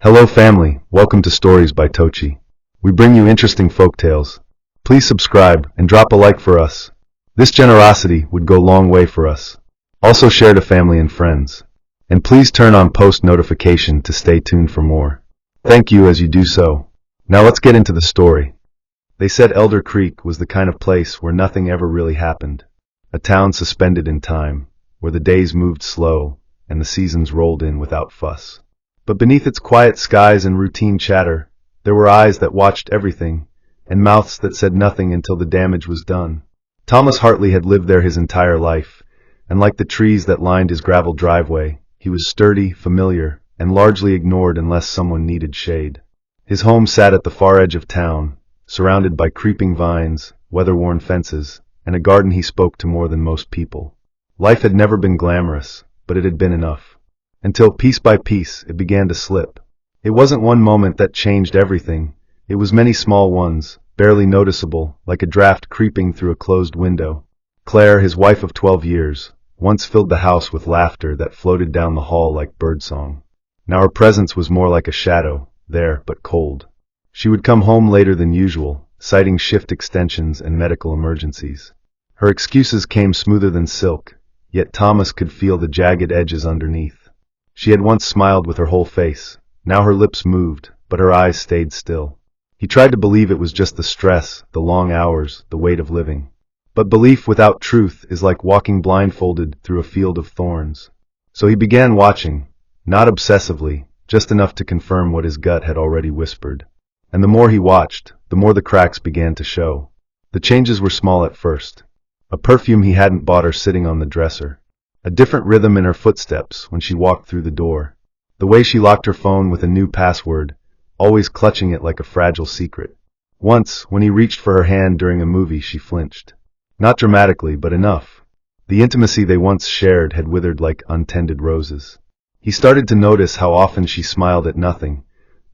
Hello family, welcome to Stories by Tocci. We bring you interesting folk tales. Please subscribe and drop a like for us. This generosity would go a long way for us. Also share to family and friends. And please turn on post notification to stay tuned for more. Thank you as you do so. Now let's get into the story. They said Elder Creek was the kind of place where nothing ever really happened. A town suspended in time, where the days moved slow and the seasons rolled in without fuss. But beneath its quiet skies and routine chatter, there were eyes that watched everything, and mouths that said nothing until the damage was done. Thomas Hartley had lived there his entire life, and like the trees that lined his gravel driveway, he was sturdy, familiar, and largely ignored unless someone needed shade. His home sat at the far edge of town, surrounded by creeping vines, weather-worn fences, and a garden he spoke to more than most people. Life had never been glamorous, but it had been enough. Until piece by piece it began to slip. It wasn't one moment that changed everything. It was many small ones, barely noticeable, like a draft creeping through a closed window. Claire, his wife of 12 years, once filled the house with laughter that floated down the hall like birdsong. Now her presence was more like a shadow, there but cold. She would come home later than usual, citing shift extensions and medical emergencies. Her excuses came smoother than silk, yet Thomas could feel the jagged edges underneath. She had once smiled with her whole face. Now her lips moved, but her eyes stayed still. He tried to believe it was just the stress, the long hours, the weight of living. But belief without truth is like walking blindfolded through a field of thorns. So he began watching, not obsessively, just enough to confirm what his gut had already whispered. And the more he watched, the more the cracks began to show. The changes were small at first. A perfume he hadn't bought her sitting on the dresser. A different rhythm in her footsteps when she walked through the door. The way she locked her phone with a new password, always clutching it like a fragile secret. Once, when he reached for her hand during a movie, she flinched. Not dramatically, but enough. The intimacy they once shared had withered like untended roses. He started to notice how often she smiled at nothing,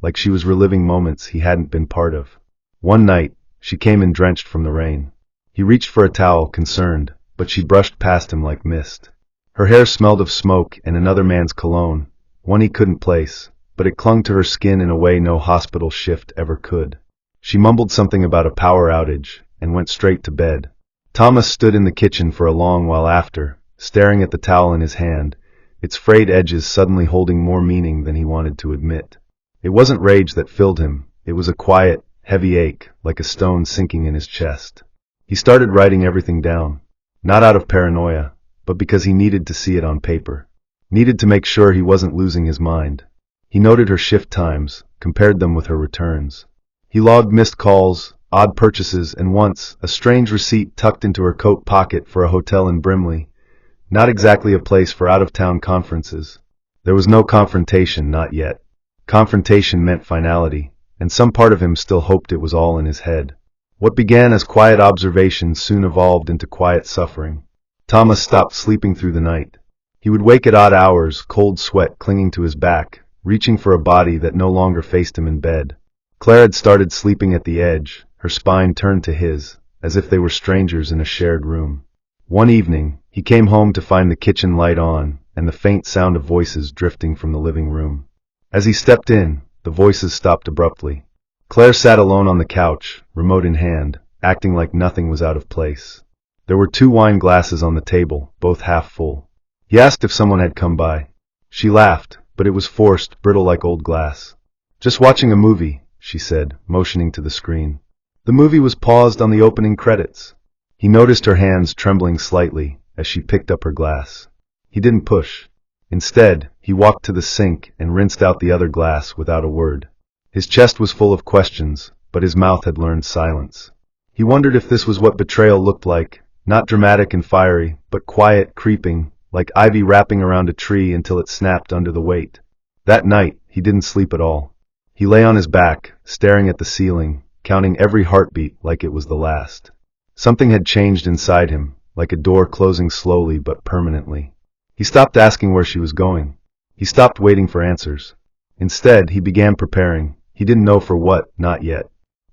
like she was reliving moments he hadn't been part of. One night, she came in drenched from the rain. He reached for a towel, concerned, but she brushed past him like mist. Her hair smelled of smoke and another man's cologne, one he couldn't place, but it clung to her skin in a way no hospital shift ever could. She mumbled something about a power outage, and went straight to bed. Thomas stood in the kitchen for a long while after, staring at the towel in his hand, its frayed edges suddenly holding more meaning than he wanted to admit. It wasn't rage that filled him, it was a quiet, heavy ache, like a stone sinking in his chest. He started writing everything down, not out of paranoia, but because he needed to see it on paper. Needed to make sure he wasn't losing his mind. He noted her shift times, compared them with her returns. He logged missed calls, odd purchases, and once, a strange receipt tucked into her coat pocket for a hotel in Brimley. Not exactly a place for out-of-town conferences. There was no confrontation, not yet. Confrontation meant finality, and some part of him still hoped it was all in his head. What began as quiet observation soon evolved into quiet suffering. Thomas stopped sleeping through the night. He would wake at odd hours, cold sweat clinging to his back, reaching for a body that no longer faced him in bed. Claire had started sleeping at the edge, her spine turned to his, as if they were strangers in a shared room. One evening, he came home to find the kitchen light on, and the faint sound of voices drifting from the living room. As he stepped in, the voices stopped abruptly. Claire sat alone on the couch, remote in hand, acting like nothing was out of place. There were 2 wine glasses on the table, both half full. He asked if someone had come by. She laughed, but it was forced, brittle like old glass. "Just watching a movie," she said, motioning to the screen. The movie was paused on the opening credits. He noticed her hands trembling slightly as she picked up her glass. He didn't push. Instead, he walked to the sink and rinsed out the other glass without a word. His chest was full of questions, but his mouth had learned silence. He wondered if this was what betrayal looked like. Not dramatic and fiery, but quiet, creeping, like ivy wrapping around a tree until it snapped under the weight. That night, he didn't sleep at all. He lay on his back, staring at the ceiling, counting every heartbeat like it was the last. Something had changed inside him, like a door closing slowly but permanently. He stopped asking where she was going. He stopped waiting for answers. Instead, he began preparing. He didn't know for what, not yet.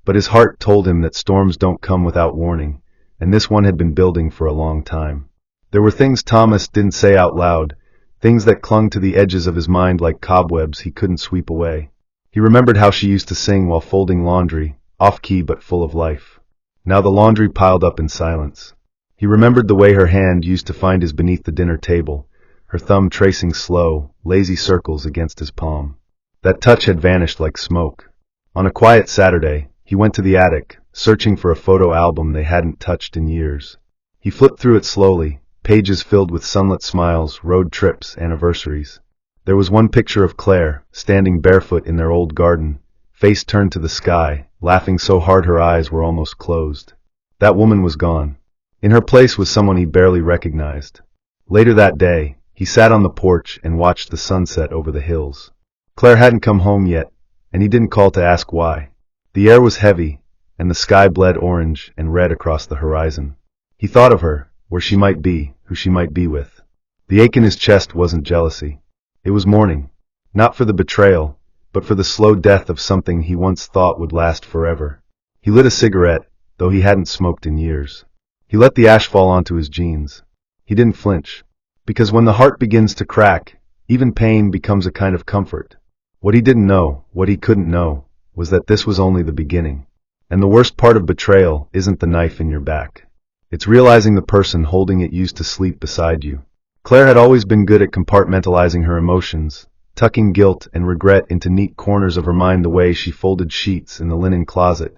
But his heart told him that storms don't come without warning, and this one had been building for a long time. There were things Thomas didn't say out loud, things that clung to the edges of his mind like cobwebs he couldn't sweep away. He remembered how she used to sing while folding laundry, off-key but full of life. Now the laundry piled up in silence. He remembered the way her hand used to find his beneath the dinner table, her thumb tracing slow, lazy circles against his palm. That touch had vanished like smoke. On a quiet Saturday, he went to the attic, searching for a photo album they hadn't touched in years. He flipped through it slowly, pages filled with sunlit smiles, road trips, anniversaries. There was one picture of Claire, standing barefoot in their old garden, face turned to the sky, laughing so hard her eyes were almost closed. That woman was gone. In her place was someone he barely recognized. Later that day, he sat on the porch and watched the sunset over the hills. Claire hadn't come home yet, and he didn't call to ask why. The air was heavy, and the sky bled orange and red across the horizon. He thought of her, where she might be, who she might be with. The ache in his chest wasn't jealousy. It was mourning, not for the betrayal, but for the slow death of something he once thought would last forever. He lit a cigarette, though he hadn't smoked in years. He let the ash fall onto his jeans. He didn't flinch, because when the heart begins to crack, even pain becomes a kind of comfort. What he didn't know, what he couldn't know, was that this was only the beginning. And the worst part of betrayal isn't the knife in your back. It's realizing the person holding it used to sleep beside you. Claire had always been good at compartmentalizing her emotions, tucking guilt and regret into neat corners of her mind the way she folded sheets in the linen closet,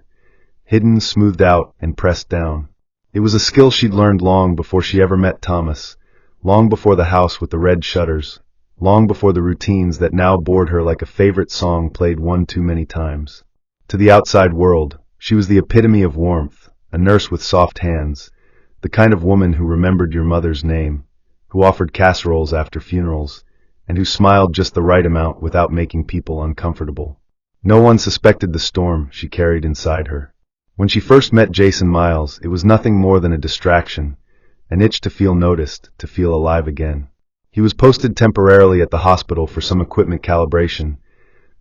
hidden, smoothed out, and pressed down. It was a skill she'd learned long before she ever met Thomas, long before the house with the red shutters, long before the routines that now bored her like a favorite song played one too many times. To the outside world, she was the epitome of warmth, a nurse with soft hands, the kind of woman who remembered your mother's name, who offered casseroles after funerals, and who smiled just the right amount without making people uncomfortable. No one suspected the storm she carried inside her. When she first met Jason Miles, it was nothing more than a distraction, an itch to feel noticed, to feel alive again. He was posted temporarily at the hospital for some equipment calibration,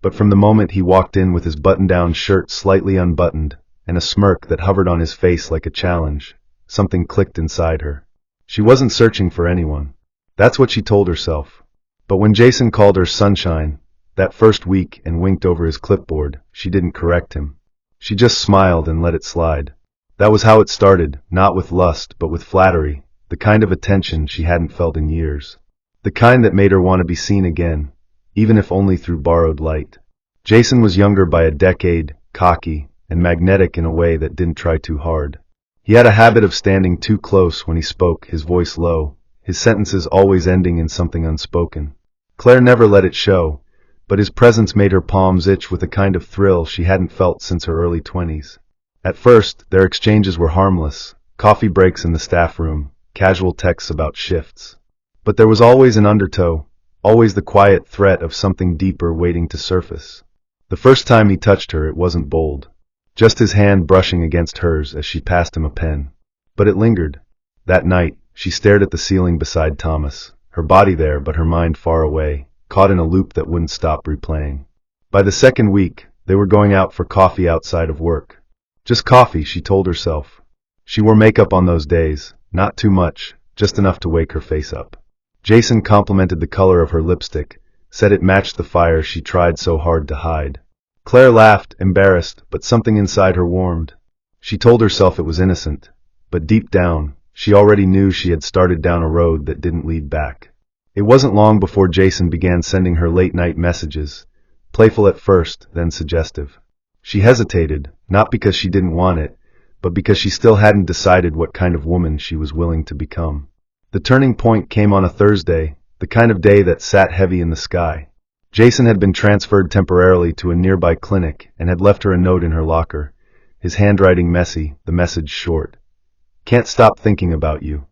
but from the moment he walked in with his button-down shirt slightly unbuttoned, and a smirk that hovered on his face like a challenge, something clicked inside her. She wasn't searching for anyone. That's what she told herself. But when Jason called her Sunshine, that first week, and winked over his clipboard, she didn't correct him. She just smiled and let it slide. That was how it started, not with lust, but with flattery, the kind of attention she hadn't felt in years. The kind that made her want to be seen again, even if only through borrowed light. Jason was younger by a decade, cocky, and magnetic in a way that didn't try too hard. He had a habit of standing too close when he spoke, his voice low, his sentences always ending in something unspoken. Claire never let it show, but his presence made her palms itch with a kind of thrill she hadn't felt since her early 20s. At first, their exchanges were harmless, coffee breaks in the staff room, casual texts about shifts. But there was always an undertow, always the quiet threat of something deeper waiting to surface. The first time he touched her, it wasn't bold. Just his hand brushing against hers as she passed him a pen. But it lingered. That night, she stared at the ceiling beside Thomas, her body there but her mind far away, caught in a loop that wouldn't stop replaying. By the second week, they were going out for coffee outside of work. Just coffee, she told herself. She wore makeup on those days, not too much, just enough to wake her face up. Jason complimented the color of her lipstick, said it matched the fire she tried so hard to hide. Claire laughed, embarrassed, but something inside her warmed. She told herself it was innocent, but deep down, she already knew she had started down a road that didn't lead back. It wasn't long before Jason began sending her late-night messages, playful at first, then suggestive. She hesitated, not because she didn't want it, but because she still hadn't decided what kind of woman she was willing to become. The turning point came on a Thursday, the kind of day that sat heavy in the sky. Jason had been transferred temporarily to a nearby clinic and had left her a note in her locker, his handwriting messy, the message short. "Can't stop thinking about you."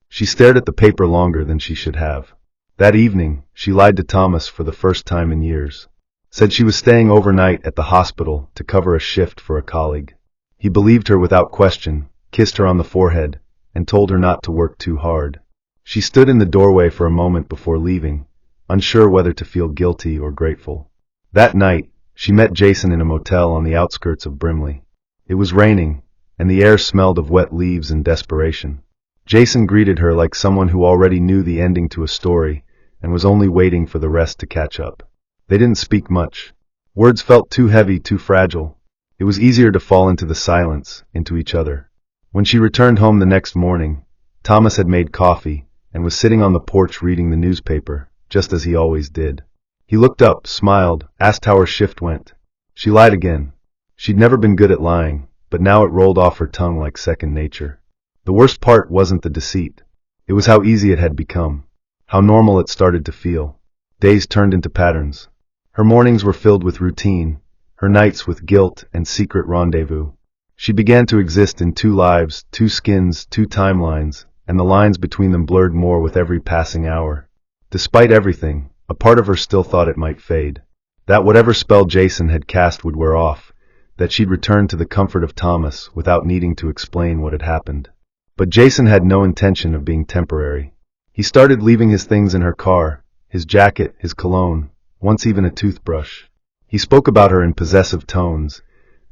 She stared at the paper longer than she should have. That evening, she lied to Thomas for the first time in years. Said she was staying overnight at the hospital to cover a shift for a colleague. He believed her without question, kissed her on the forehead, and told her not to work too hard. She stood in the doorway for a moment before leaving, unsure whether to feel guilty or grateful. That night, she met Jason in a motel on the outskirts of Brimley. It was raining, and the air smelled of wet leaves and desperation. Jason greeted her like someone who already knew the ending to a story and was only waiting for the rest to catch up. They didn't speak much. Words felt too heavy, too fragile. It was easier to fall into the silence, into each other. When she returned home the next morning, Thomas had made coffee and was sitting on the porch reading the newspaper, just as he always did. He looked up, smiled, asked how her shift went. She lied again. She'd never been good at lying, but now it rolled off her tongue like second nature. The worst part wasn't the deceit. It was how easy it had become, how normal it started to feel. Days turned into patterns. Her mornings were filled with routine, her nights with guilt and secret rendezvous. She began to exist in two lives, two skins, two timelines, and the lines between them blurred more with every passing hour. Despite everything, a part of her still thought it might fade. That whatever spell Jason had cast would wear off, that she'd return to the comfort of Thomas without needing to explain what had happened. But Jason had no intention of being temporary. He started leaving his things in her car, his jacket, his cologne, once even a toothbrush. He spoke about her in possessive tones,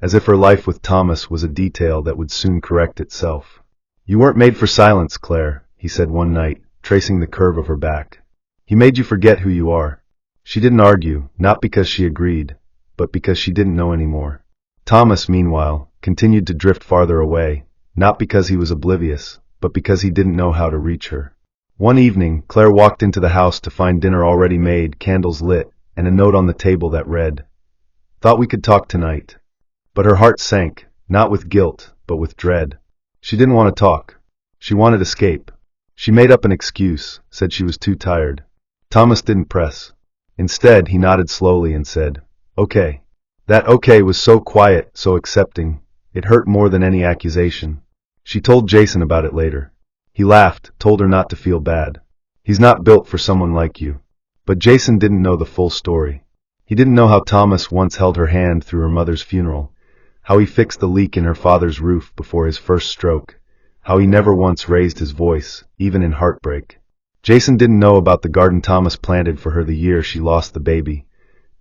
as if her life with Thomas was a detail that would soon correct itself. "You weren't made for silence, Claire," he said one night, tracing the curve of her back. "He made you forget who you are." She didn't argue, not because she agreed, but because she didn't know anymore. Thomas, meanwhile, continued to drift farther away, not because he was oblivious, but because he didn't know how to reach her. One evening, Claire walked into the house to find dinner already made, candles lit, and a note on the table that read, "Thought we could talk tonight." But her heart sank, not with guilt, but with dread. She didn't want to talk. She wanted escape. She made up an excuse, said she was too tired. Thomas didn't press. Instead, he nodded slowly and said, "Okay." That okay was so quiet, so accepting, it hurt more than any accusation. She told Jason about it later. He laughed, told her not to feel bad. "He's not built for someone like you." But Jason didn't know the full story. He didn't know how Thomas once held her hand through her mother's funeral, how he fixed the leak in her father's roof before his first stroke, how he never once raised his voice, even in heartbreak. Jason didn't know about the garden Thomas planted for her the year she lost the baby,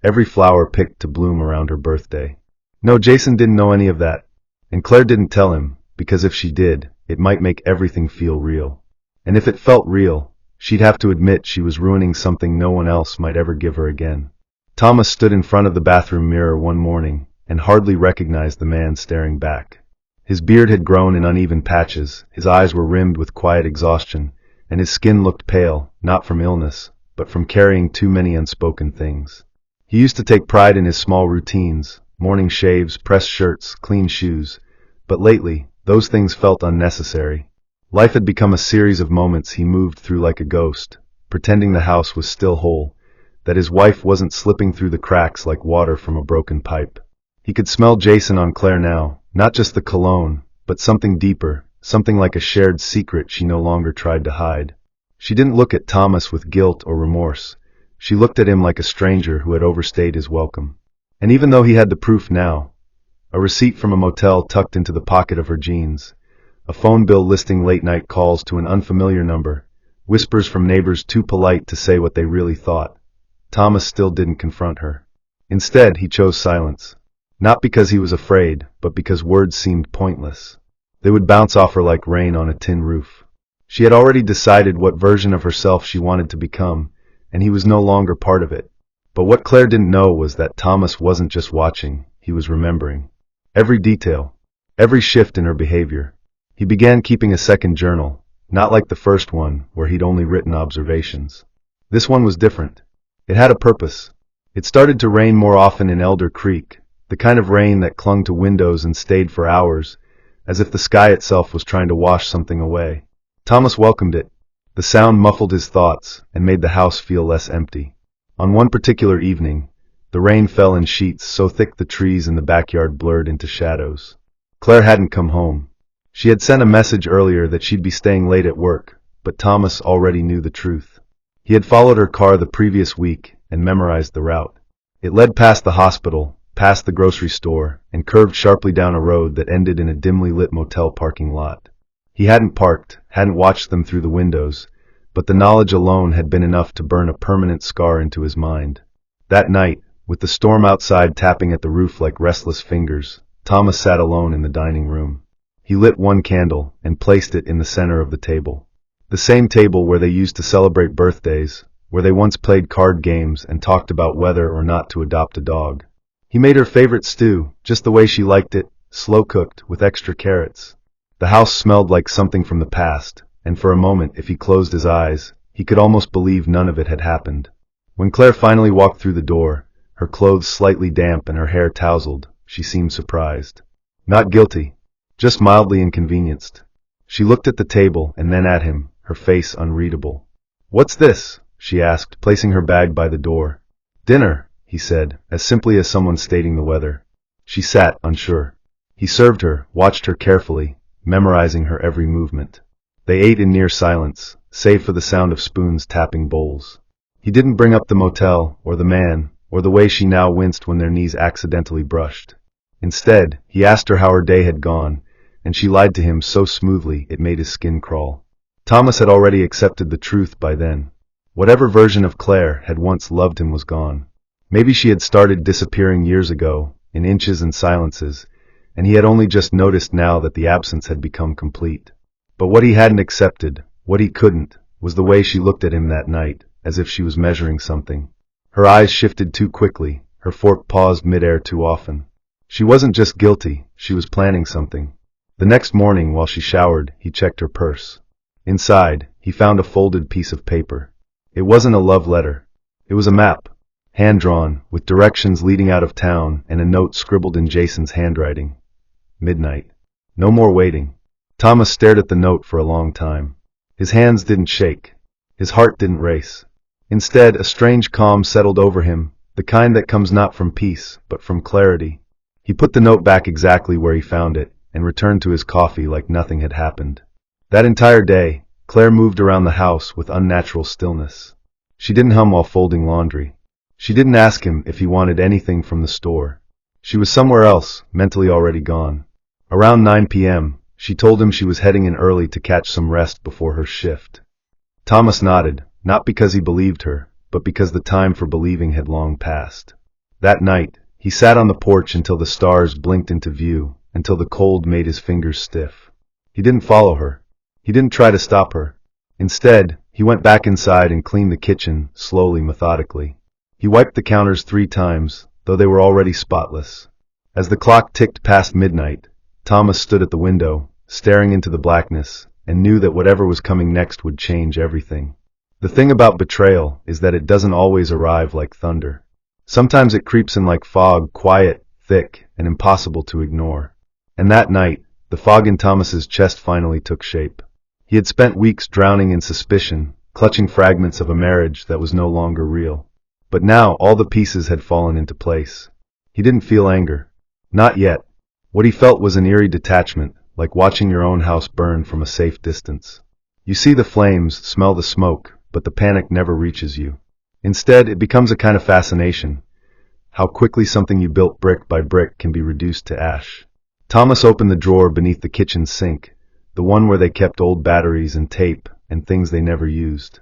every flower picked to bloom around her birthday. No, Jason didn't know any of that. And Claire didn't tell him, because if she did, it might make everything feel real. And if it felt real, she'd have to admit she was ruining something no one else might ever give her again. Thomas stood in front of the bathroom mirror one morning, and hardly recognized the man staring back. His beard had grown in uneven patches, his eyes were rimmed with quiet exhaustion, and his skin looked pale, not from illness, but from carrying too many unspoken things. He used to take pride in his small routines, morning shaves, pressed shirts, clean shoes, but lately, those things felt unnecessary. Life had become a series of moments he moved through like a ghost, pretending the house was still whole, that his wife wasn't slipping through the cracks like water from a broken pipe. He could smell Jason on Claire now, not just the cologne, but something deeper, something like a shared secret she no longer tried to hide. She didn't look at Thomas with guilt or remorse. She looked at him like a stranger who had overstayed his welcome. And even though he had the proof now, a receipt from a motel tucked into the pocket of her jeans, a phone bill listing late-night calls to an unfamiliar number, whispers from neighbors too polite to say what they really thought, Thomas still didn't confront her. Instead, he chose silence. Not because he was afraid, but because words seemed pointless. They would bounce off her like rain on a tin roof. She had already decided what version of herself she wanted to become, and he was no longer part of it. But what Claire didn't know was that Thomas wasn't just watching, he was remembering. Every detail, every shift in her behavior. He began keeping a second journal, not like the first one, where he'd only written observations. This one was different. It had a purpose. It started to rain more often in Elder Creek, the kind of rain that clung to windows and stayed for hours, as if the sky itself was trying to wash something away. Thomas welcomed it. The sound muffled his thoughts and made the house feel less empty. On one particular evening, the rain fell in sheets so thick the trees in the backyard blurred into shadows. Claire hadn't come home. She had sent a message earlier that she'd be staying late at work, but Thomas already knew the truth. He had followed her car the previous week and memorized the route. It led past the hospital, past the grocery store, and curved sharply down a road that ended in a dimly lit motel parking lot. He hadn't parked, hadn't watched them through the windows, but the knowledge alone had been enough to burn a permanent scar into his mind. That night, with the storm outside tapping at the roof like restless fingers, Thomas sat alone in the dining room. He lit one candle and placed it in the center of the table. The same table where they used to celebrate birthdays, where they once played card games and talked about whether or not to adopt a dog. He made her favorite stew, just the way she liked it, slow-cooked, with extra carrots. The house smelled like something from the past, and for a moment, if he closed his eyes, he could almost believe none of it had happened. When Claire finally walked through the door, her clothes slightly damp and her hair tousled, she seemed surprised. Not guilty, just mildly inconvenienced. She looked at the table and then at him, her face unreadable. "What's this?" she asked, placing her bag by the door. "Dinner," he said, as simply as someone stating the weather. She sat, unsure. He served her, watched her carefully, memorizing her every movement. They ate in near silence, save for the sound of spoons tapping bowls. He didn't bring up the motel, or the man, or the way she now winced when their knees accidentally brushed. Instead, he asked her how her day had gone, and she lied to him so smoothly it made his skin crawl. Thomas had already accepted the truth by then. Whatever version of Claire had once loved him was gone. Maybe she had started disappearing years ago, in inches and silences, and he had only just noticed now that the absence had become complete. But what he hadn't accepted, what he couldn't, was the way she looked at him that night, as if she was measuring something. Her eyes shifted too quickly, her fork paused midair too often. She wasn't just guilty, she was planning something. The next morning, while she showered, he checked her purse. Inside, he found a folded piece of paper. It wasn't a love letter. It was a map, hand-drawn, with directions leading out of town and a note scribbled in Jason's handwriting. Midnight. No more waiting. Thomas stared at the note for a long time. His hands didn't shake. His heart didn't race. Instead, a strange calm settled over him, the kind that comes not from peace, but from clarity. He put the note back exactly where he found it, and returned to his coffee like nothing had happened. That entire day, Claire moved around the house with unnatural stillness. She didn't hum while folding laundry. She didn't ask him if he wanted anything from the store. She was somewhere else, mentally already gone. Around 9 p.m., she told him she was heading in early to catch some rest before her shift. Thomas nodded, not because he believed her, but because the time for believing had long passed. That night, he sat on the porch until the stars blinked into view, until the cold made his fingers stiff. He didn't follow her. He didn't try to stop her. Instead, he went back inside and cleaned the kitchen, slowly, methodically. He wiped the counters 3 times, though they were already spotless. As the clock ticked past midnight, Thomas stood at the window, staring into the blackness, and knew that whatever was coming next would change everything. The thing about betrayal is that it doesn't always arrive like thunder. Sometimes it creeps in like fog, quiet, thick, and impossible to ignore. And that night, the fog in Thomas's chest finally took shape. He had spent weeks drowning in suspicion, clutching fragments of a marriage that was no longer real. But now all the pieces had fallen into place. He didn't feel anger. Not yet. What he felt was an eerie detachment, like watching your own house burn from a safe distance. You see the flames, smell the smoke, but the panic never reaches you. Instead, it becomes a kind of fascination. How quickly something you built brick by brick can be reduced to ash. Thomas opened the drawer beneath the kitchen sink, the one where they kept old batteries and tape and things they never used.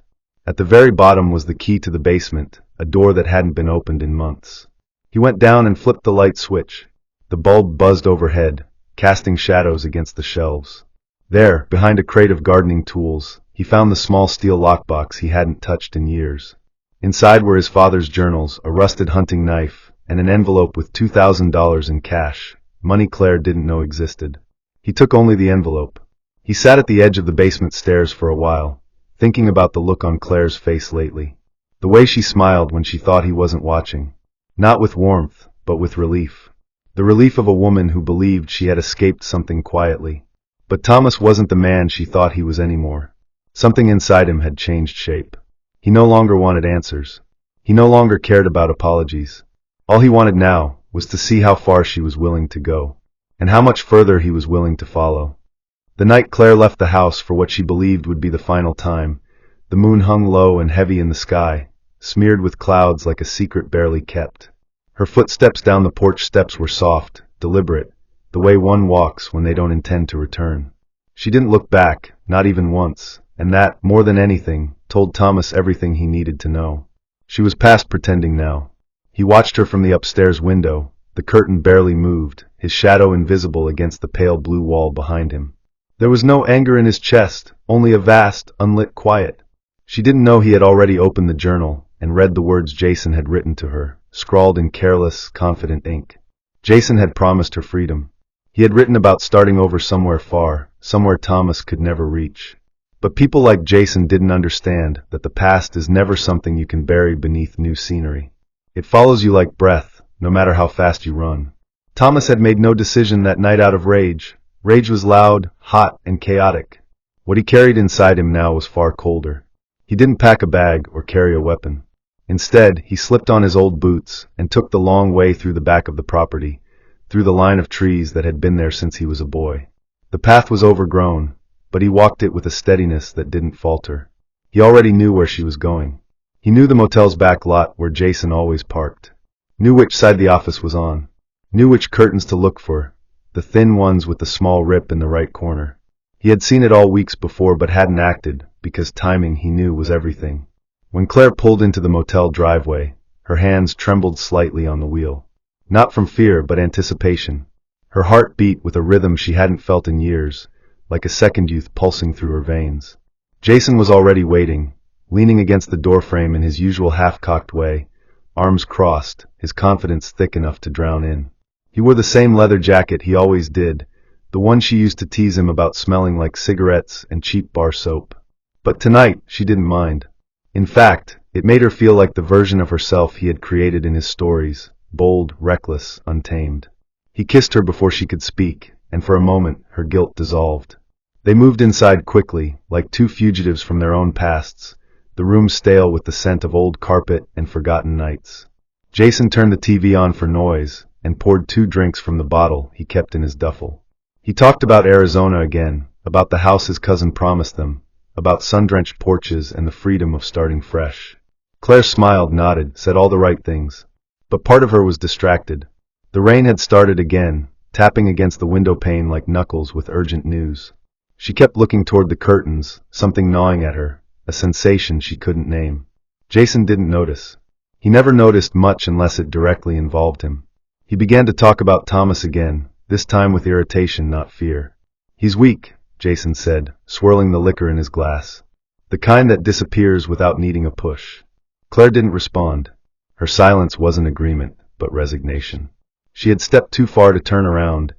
At the very bottom was the key to the basement, a door that hadn't been opened in months. He went down and flipped the light switch. The bulb buzzed overhead, casting shadows against the shelves. There, behind a crate of gardening tools, he found the small steel lockbox he hadn't touched in years. Inside were his father's journals, a rusted hunting knife, and an envelope with $2,000 in cash, money Claire didn't know existed. He took only the envelope. He sat at the edge of the basement stairs for a while, thinking about the look on Claire's face lately. The way she smiled when she thought he wasn't watching. Not with warmth, but with relief. The relief of a woman who believed she had escaped something quietly. But Thomas wasn't the man she thought he was anymore. Something inside him had changed shape. He no longer wanted answers. He no longer cared about apologies. All he wanted now was to see how far she was willing to go, and how much further he was willing to follow. The night Claire left the house for what she believed would be the final time, the moon hung low and heavy in the sky, smeared with clouds like a secret barely kept. Her footsteps down the porch steps were soft, deliberate, the way one walks when they don't intend to return. She didn't look back, not even once, and that, more than anything, told Thomas everything he needed to know. She was past pretending now. He watched her from the upstairs window, the curtain barely moved, his shadow invisible against the pale blue wall behind him. There was no anger in his chest, only a vast, unlit quiet. She didn't know he had already opened the journal and read the words Jason had written to her, scrawled in careless, confident ink. Jason had promised her freedom. He had written about starting over somewhere far, somewhere Thomas could never reach. But people like Jason didn't understand that the past is never something you can bury beneath new scenery. It follows you like breath, no matter how fast you run. Thomas had made no decision that night out of rage. Rage was loud, hot, and chaotic. What he carried inside him now was far colder. He didn't pack a bag or carry a weapon. Instead, he slipped on his old boots and took the long way through the back of the property, through the line of trees that had been there since he was a boy. The path was overgrown, but he walked it with a steadiness that didn't falter. He already knew where she was going. He knew the motel's back lot where Jason always parked. Knew which side the office was on. Knew which curtains to look for, the thin ones with the small rip in the right corner. He had seen it all weeks before but hadn't acted, because timing, he knew, was everything. When Claire pulled into the motel driveway, her hands trembled slightly on the wheel. Not from fear, but anticipation. Her heart beat with a rhythm she hadn't felt in years, like a second youth pulsing through her veins. Jason was already waiting, leaning against the doorframe in his usual half-cocked way, arms crossed, his confidence thick enough to drown in. He wore the same leather jacket he always did, the one she used to tease him about smelling like cigarettes and cheap bar soap. But tonight, she didn't mind. In fact, it made her feel like the version of herself he had created in his stories, bold, reckless, untamed. He kissed her before she could speak, and for a moment, her guilt dissolved. They moved inside quickly, like two fugitives from their own pasts, the room stale with the scent of old carpet and forgotten nights. Jason turned the TV on for noise, and poured 2 drinks from the bottle he kept in his duffel. He talked about Arizona again, about the house his cousin promised them, about sun-drenched porches and the freedom of starting fresh. Claire smiled, nodded, said all the right things. But part of her was distracted. The rain had started again, tapping against the window pane like knuckles with urgent news. She kept looking toward the curtains, something gnawing at her, a sensation she couldn't name. Jason didn't notice. He never noticed much unless it directly involved him. He began to talk about Thomas again, this time with irritation, not fear. "He's weak," Jason said, swirling the liquor in his glass. "The kind that disappears without needing a push." Claire didn't respond. Her silence wasn't agreement, but resignation. She had stepped too far to turn around,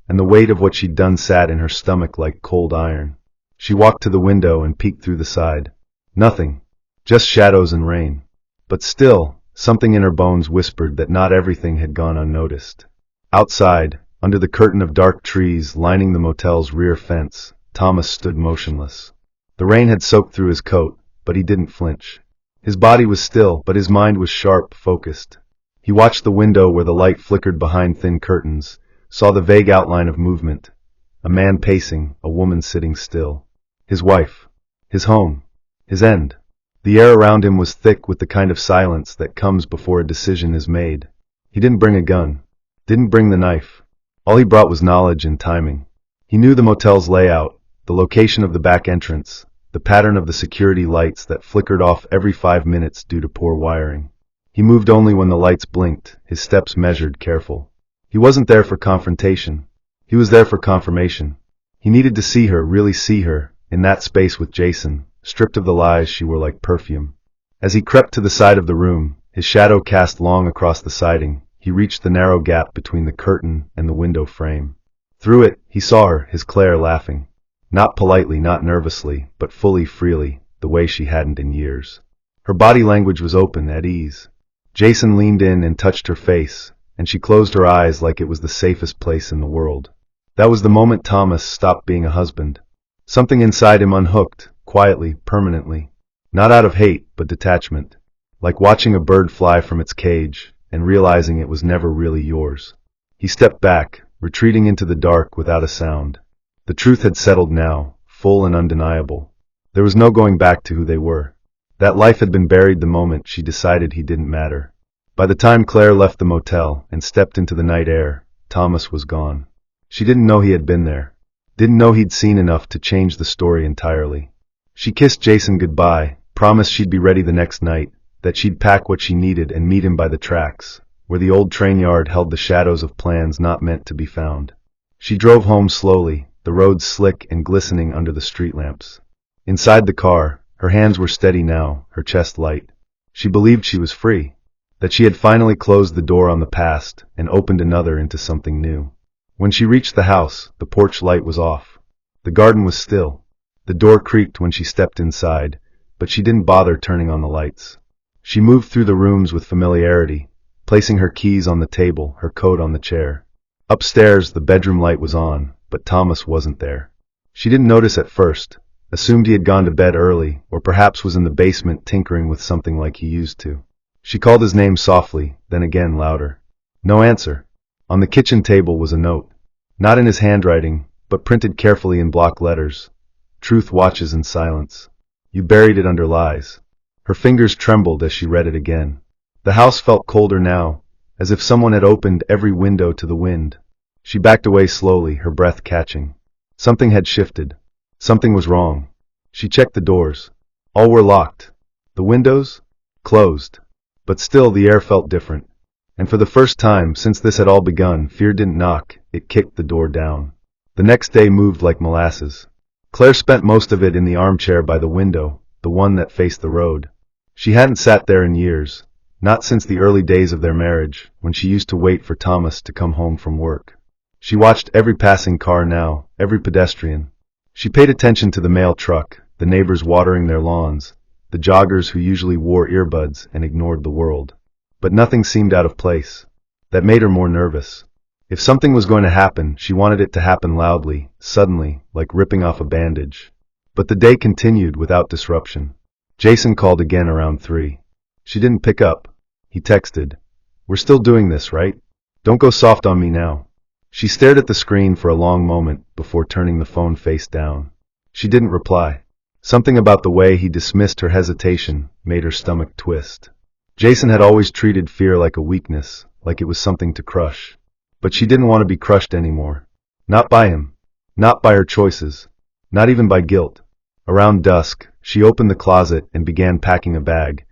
and the weight of what she'd done sat in her stomach like cold iron. She walked to the window and peeked through the side. Nothing. Just shadows and rain. But still, something in her bones whispered that not everything had gone unnoticed. Outside, under the curtain of dark trees lining the motel's rear fence, Thomas stood motionless. The rain had soaked through his coat, but he didn't flinch. His body was still, but his mind was sharp, focused. He watched the window where the light flickered behind thin curtains, saw the vague outline of movement. A man pacing, a woman sitting still. His wife. His home. His end. The air around him was thick with the kind of silence that comes before a decision is made. He didn't bring a gun. Didn't bring the knife. All he brought was knowledge and timing. He knew the motel's layout, the location of the back entrance, the pattern of the security lights that flickered off every 5 minutes due to poor wiring. He moved only when the lights blinked, his steps measured, careful. He wasn't there for confrontation. He was there for confirmation. He needed to see her, really see her, in that space with Jason, stripped of the lies she wore like perfume. As he crept to the side of the room, his shadow cast long across the siding, he reached the narrow gap between the curtain and the window frame. Through it, he saw her, his Claire, laughing. Not politely, not nervously, but fully, freely, the way she hadn't in years. Her body language was open, at ease. Jason leaned in and touched her face, and she closed her eyes like it was the safest place in the world. That was the moment Thomas stopped being a husband. Something inside him unhooked, quietly, permanently. Not out of hate, but detachment. Like watching a bird fly from its cage, and realizing it was never really yours. He stepped back, retreating into the dark without a sound. The truth had settled now, full and undeniable. There was no going back to who they were. That life had been buried the moment she decided he didn't matter. By the time Claire left the motel and stepped into the night air, Thomas was gone. She didn't know he had been there. Didn't know he'd seen enough to change the story entirely. She kissed Jason goodbye, promised she'd be ready the next night, that she'd pack what she needed and meet him by the tracks, where the old train yard held the shadows of plans not meant to be found. She drove home slowly, the road slick and glistening under the street lamps. Inside the car, her hands were steady now, her chest light. She believed she was free. that she had finally closed the door on the past and opened another into something new. When she reached the house, the porch light was off. The garden was still. The door creaked when she stepped inside, but she didn't bother turning on the lights. She moved through the rooms with familiarity, placing her keys on the table, her coat on the chair. Upstairs, the bedroom light was on, but Thomas wasn't there. She didn't notice at first, assumed he had gone to bed early, or perhaps was in the basement tinkering with something like he used to. She called his name softly, then again louder. No answer. On the kitchen table was a note. Not in his handwriting, but printed carefully in block letters. Truth watches in silence. You buried it under lies. Her fingers trembled as she read it again. The house felt colder now, as if someone had opened every window to the wind. She backed away slowly, her breath catching. Something had shifted. Something was wrong. She checked the doors. All were locked. The windows? Closed. But still the air felt different. And for the first time since this had all begun, fear didn't knock, it kicked the door down. The next day moved like molasses. Claire spent most of it in the armchair by the window, the one that faced the road. She hadn't sat there in years, not since the early days of their marriage, when she used to wait for Thomas to come home from work. She watched every passing car now, every pedestrian. She paid attention to the mail truck, the neighbors watering their lawns, the joggers who usually wore earbuds and ignored the world. But nothing seemed out of place. That made her more nervous. If something was going to happen, she wanted it to happen loudly, suddenly, like ripping off a bandage. But the day continued without disruption. Jason called again around 3. She didn't pick up. He texted, "We're still doing this, right? Don't go soft on me now." She stared at the screen for a long moment before turning the phone face down. She didn't reply. Something about the way he dismissed her hesitation made her stomach twist. Jason had always treated fear like a weakness, like it was something to crush. But she didn't want to be crushed anymore. Not by him. Not by her choices. Not even by guilt. Around dusk, she opened the closet and began packing a bag,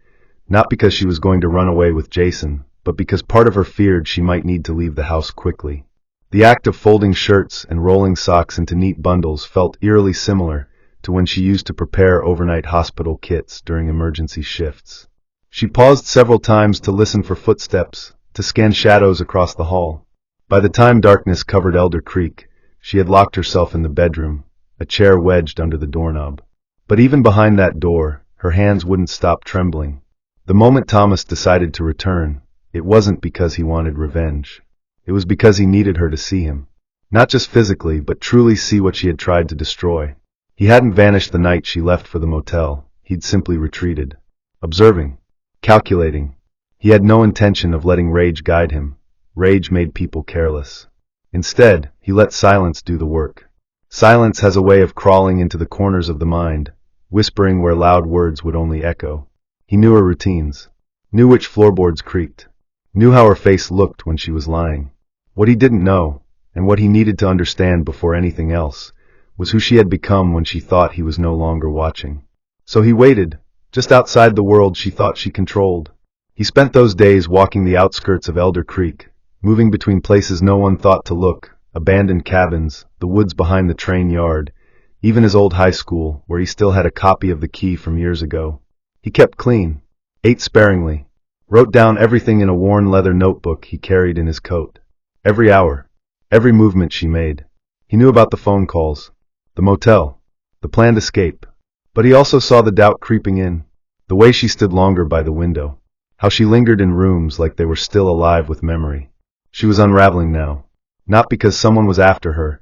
not because she was going to run away with Jason, but because part of her feared she might need to leave the house quickly. The act of folding shirts and rolling socks into neat bundles felt eerily similar to when she used to prepare overnight hospital kits during emergency shifts. She paused several times to listen for footsteps, to scan shadows across the hall. By the time darkness covered Elder Creek, she had locked herself in the bedroom, a chair wedged under the doorknob. But even behind that door, her hands wouldn't stop trembling. The moment Thomas decided to return, it wasn't because he wanted revenge. It was because he needed her to see him. Not just physically, but truly see what she had tried to destroy. He hadn't vanished the night she left for the motel. He'd simply retreated. Observing. Calculating. He had no intention of letting rage guide him. Rage made people careless. Instead, he let silence do the work. Silence has a way of crawling into the corners of the mind, whispering where loud words would only echo. He knew her routines. Knew which floorboards creaked. Knew how her face looked when she was lying. What he didn't know, and what he needed to understand before anything else, was who she had become when she thought he was no longer watching. So he waited, just outside the world she thought she controlled. He spent those days walking the outskirts of Elder Creek, moving between places no one thought to look, abandoned cabins, the woods behind the train yard, even his old high school, where he still had a copy of the key from years ago. He kept clean, ate sparingly, wrote down everything in a worn leather notebook he carried in his coat. Every hour, every movement she made. He knew about the phone calls, the motel, the planned escape. But he also saw the doubt creeping in, the way she stood longer by the window, how she lingered in rooms like they were still alive with memory. She was unraveling now, not because someone was after her,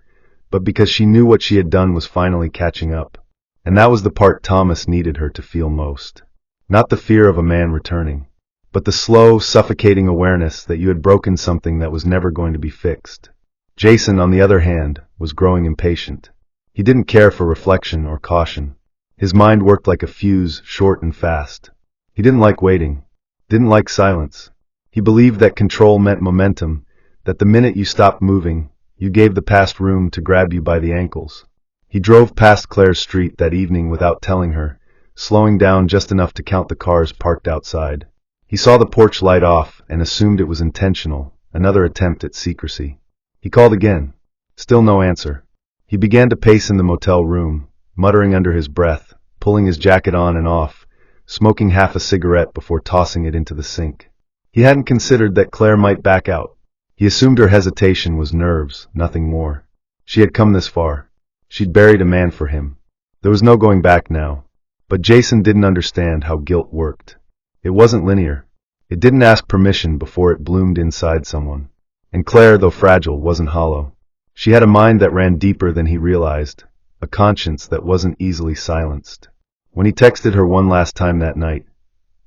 but because she knew what she had done was finally catching up. And that was the part Thomas needed her to feel most. Not the fear of a man returning, but the slow, suffocating awareness that you had broken something that was never going to be fixed. Jason, on the other hand, was growing impatient. He didn't care for reflection or caution. His mind worked like a fuse, short and fast. He didn't like waiting, didn't like silence. He believed that control meant momentum, that the minute you stopped moving, you gave the past room to grab you by the ankles. He drove past Claire's street that evening without telling her, slowing down just enough to count the cars parked outside. He saw the porch light off and assumed it was intentional, another attempt at secrecy. He called again. Still no answer. He began to pace in the motel room, muttering under his breath, pulling his jacket on and off, smoking half a cigarette before tossing it into the sink. He hadn't considered that Claire might back out. He assumed her hesitation was nerves, nothing more. She had come this far. She'd buried a man for him. There was no going back now. But Jason didn't understand how guilt worked. It wasn't linear. It didn't ask permission before it bloomed inside someone. And Claire, though fragile, wasn't hollow. She had a mind that ran deeper than he realized, a conscience that wasn't easily silenced. When he texted her one last time that night,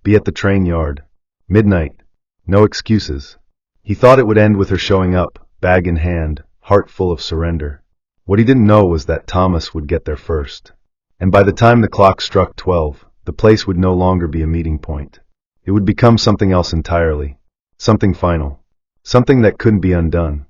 "Be at the train yard. Midnight. No excuses." He thought it would end with her showing up, bag in hand, heart full of surrender. What he didn't know was that Thomas would get there first. And by the time the clock struck 12, the place would no longer be a meeting point. It would become something else entirely. Something final. Something that couldn't be undone.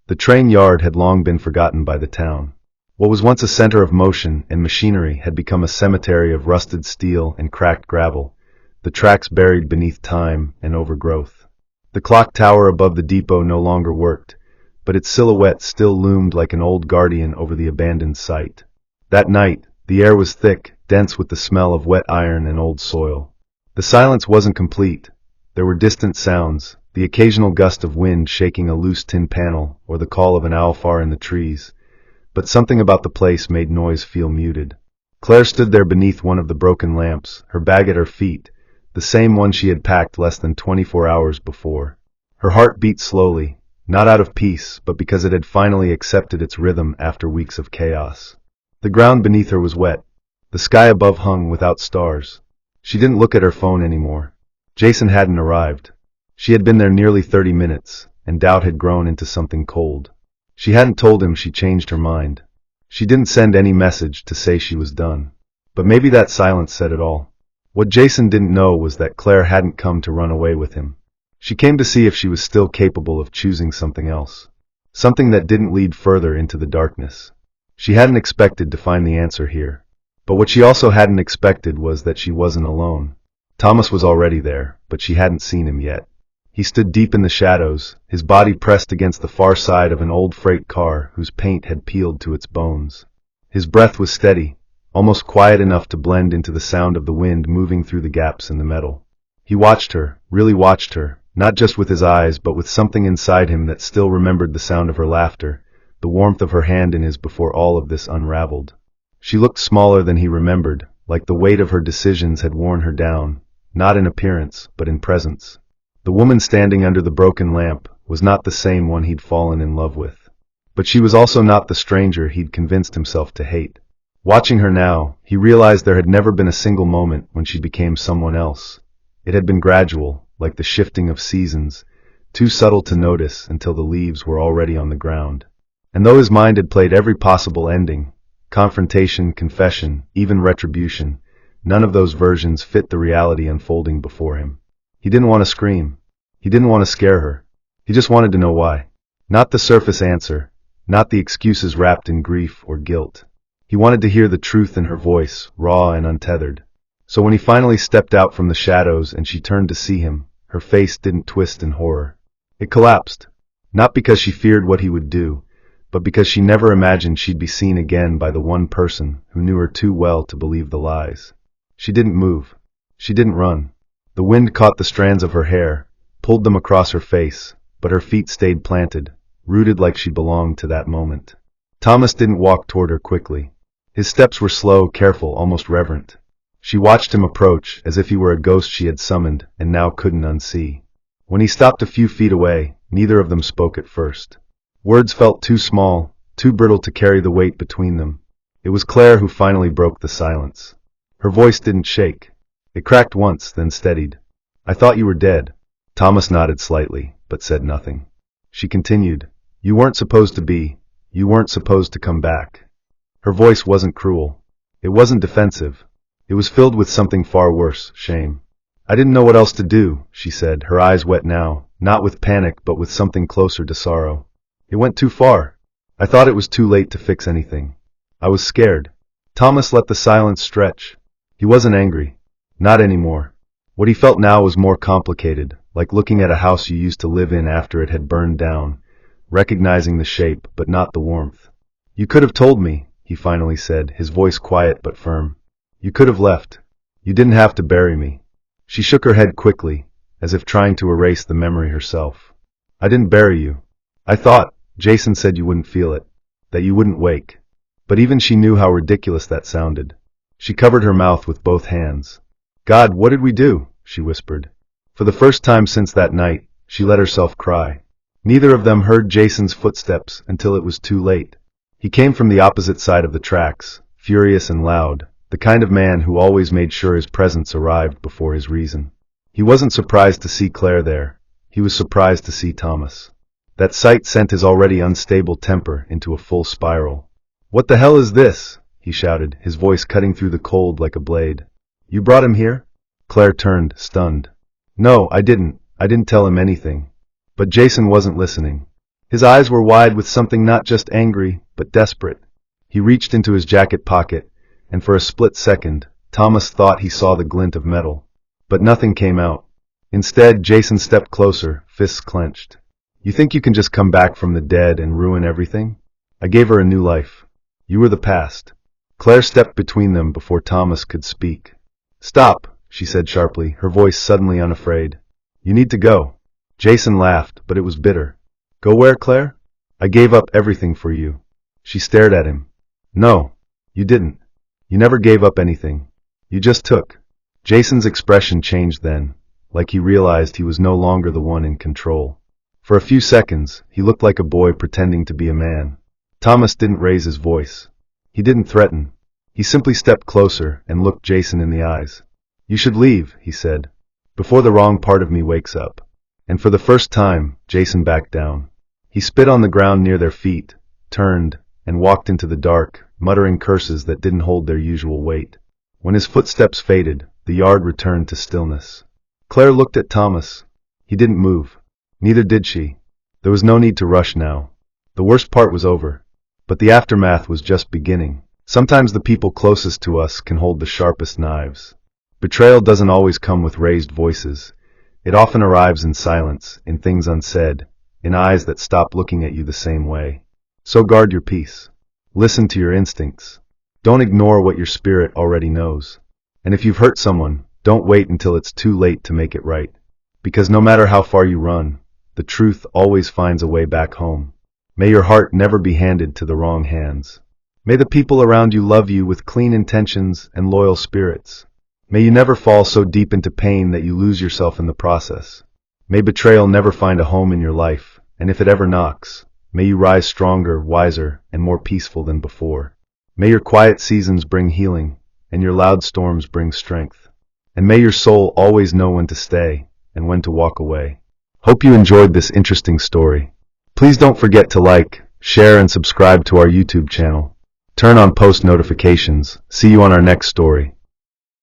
The train yard had long been forgotten by the town. What was once a center of motion and machinery had become a cemetery of rusted steel and cracked gravel, the tracks buried beneath time and overgrowth. The clock tower above the depot no longer worked, but its silhouette still loomed like an old guardian over the abandoned site. That night, the air was thick, dense with the smell of wet iron and old soil. The silence wasn't complete. There were distant sounds, the occasional gust of wind shaking a loose tin panel or the call of an owl far in the trees. But something about the place made noise feel muted. Claire stood there beneath one of the broken lamps, her bag at her feet, the same one she had packed less than 24 hours before. Her heart beat slowly, not out of peace, but because it had finally accepted its rhythm after weeks of chaos. The ground beneath her was wet. The sky above hung without stars. She didn't look at her phone anymore. Jason hadn't arrived. She had been there nearly 30 minutes, and doubt had grown into something cold. She hadn't told him she changed her mind. She didn't send any message to say she was done. But maybe that silence said it all. What Jason didn't know was that Claire hadn't come to run away with him. She came to see if she was still capable of choosing something else. Something that didn't lead further into the darkness. She hadn't expected to find the answer here. But what she also hadn't expected was that she wasn't alone. Thomas was already there, but she hadn't seen him yet. He stood deep in the shadows, his body pressed against the far side of an old freight car whose paint had peeled to its bones. His breath was steady, almost quiet enough to blend into the sound of the wind moving through the gaps in the metal. He watched her, really watched her, not just with his eyes but with something inside him that still remembered the sound of her laughter, the warmth of her hand in his before all of this unraveled. She looked smaller than he remembered, like the weight of her decisions had worn her down, not in appearance, but in presence. The woman standing under the broken lamp was not the same one he'd fallen in love with. But she was also not the stranger he'd convinced himself to hate. Watching her now, he realized there had never been a single moment when she became someone else. It had been gradual, like the shifting of seasons, too subtle to notice until the leaves were already on the ground. And though his mind had played every possible ending, confrontation, confession, even retribution, none of those versions fit the reality unfolding before him. He didn't want to scream. He didn't want to scare her. He just wanted to know why. Not the surface answer, not the excuses wrapped in grief or guilt. He wanted to hear the truth in her voice, raw and untethered. So when he finally stepped out from the shadows and she turned to see him, her face didn't twist in horror. It collapsed. Not because she feared what he would do, but because she never imagined she'd be seen again by the one person who knew her too well to believe the lies. She didn't move. She didn't run. The wind caught the strands of her hair, pulled them across her face, but her feet stayed planted, rooted like she belonged to that moment. Thomas didn't walk toward her quickly. His steps were slow, careful, almost reverent. She watched him approach as if he were a ghost she had summoned and now couldn't unsee. When he stopped a few feet away, neither of them spoke at first. Words felt too small, too brittle to carry the weight between them. It was Claire who finally broke the silence. Her voice didn't shake. It cracked once, then steadied. "I thought you were dead." Thomas nodded slightly, but said nothing. She continued, "You weren't supposed to be. You weren't supposed to come back." Her voice wasn't cruel. It wasn't defensive. It was filled with something far worse, shame. "I didn't know what else to do," she said, her eyes wet now, not with panic but with something closer to sorrow. "It went too far. I thought it was too late to fix anything. I was scared." Thomas let the silence stretch. He wasn't angry. Not anymore. What he felt now was more complicated, like looking at a house you used to live in after it had burned down, recognizing the shape but not the warmth. "You could have told me," he finally said, his voice quiet but firm. "You could have left. You didn't have to bury me." She shook her head quickly, as if trying to erase the memory herself. I didn't bury you. I thought, Jason said you wouldn't feel it, that you wouldn't wake. But even she knew how ridiculous that sounded. She covered her mouth with both hands. God, what did we do? She whispered. For the first time since that night, she let herself cry. Neither of them heard Jason's footsteps until it was too late. He came from the opposite side of the tracks, furious and loud, the kind of man who always made sure his presence arrived before his reason. He wasn't surprised to see Claire there. He was surprised to see Thomas. That sight sent his already unstable temper into a full spiral. What the hell is this? He shouted, his voice cutting through the cold like a blade. You brought him here? Claire turned, stunned. No, I didn't tell him anything. But Jason wasn't listening. His eyes were wide with something not just angry, but desperate. He reached into his jacket pocket, and for a split second, Thomas thought he saw the glint of metal. But nothing came out. Instead, Jason stepped closer, fists clenched. You think you can just come back from the dead and ruin everything? I gave her a new life. You were the past. Claire stepped between them before Thomas could speak. Stop, she said sharply, her voice suddenly unafraid. You need to go. Jason laughed, but it was bitter. Go where, Claire? I gave up everything for you. She stared at him. No, you didn't. You never gave up anything. You just took. Jason's expression changed then, like he realized he was no longer the one in control. For a few seconds, he looked like a boy pretending to be a man. Thomas didn't raise his voice. He didn't threaten. He simply stepped closer and looked Jason in the eyes. You should leave, he said, before the wrong part of me wakes up. And for the first time, Jason backed down. He spit on the ground near their feet, turned, and walked into the dark, muttering curses that didn't hold their usual weight. When his footsteps faded, the yard returned to stillness. Claire looked at Thomas. He didn't move. Neither did she. There was no need to rush now. The worst part was over. But the aftermath was just beginning. Sometimes the people closest to us can hold the sharpest knives. Betrayal doesn't always come with raised voices. It often arrives in silence, in things unsaid, in eyes that stop looking at you the same way. So guard your peace. Listen to your instincts. Don't ignore what your spirit already knows. And if you've hurt someone, don't wait until it's too late to make it right. Because no matter how far you run, the truth always finds a way back home. May your heart never be handed to the wrong hands. May the people around you love you with clean intentions and loyal spirits. May you never fall so deep into pain that you lose yourself in the process. May betrayal never find a home in your life, and if it ever knocks, may you rise stronger, wiser, and more peaceful than before. May your quiet seasons bring healing, and your loud storms bring strength. And may your soul always know when to stay, and when to walk away. Hope you enjoyed this interesting story. Please don't forget to like, share, and subscribe to our YouTube channel. Turn on post notifications. See you on our next story.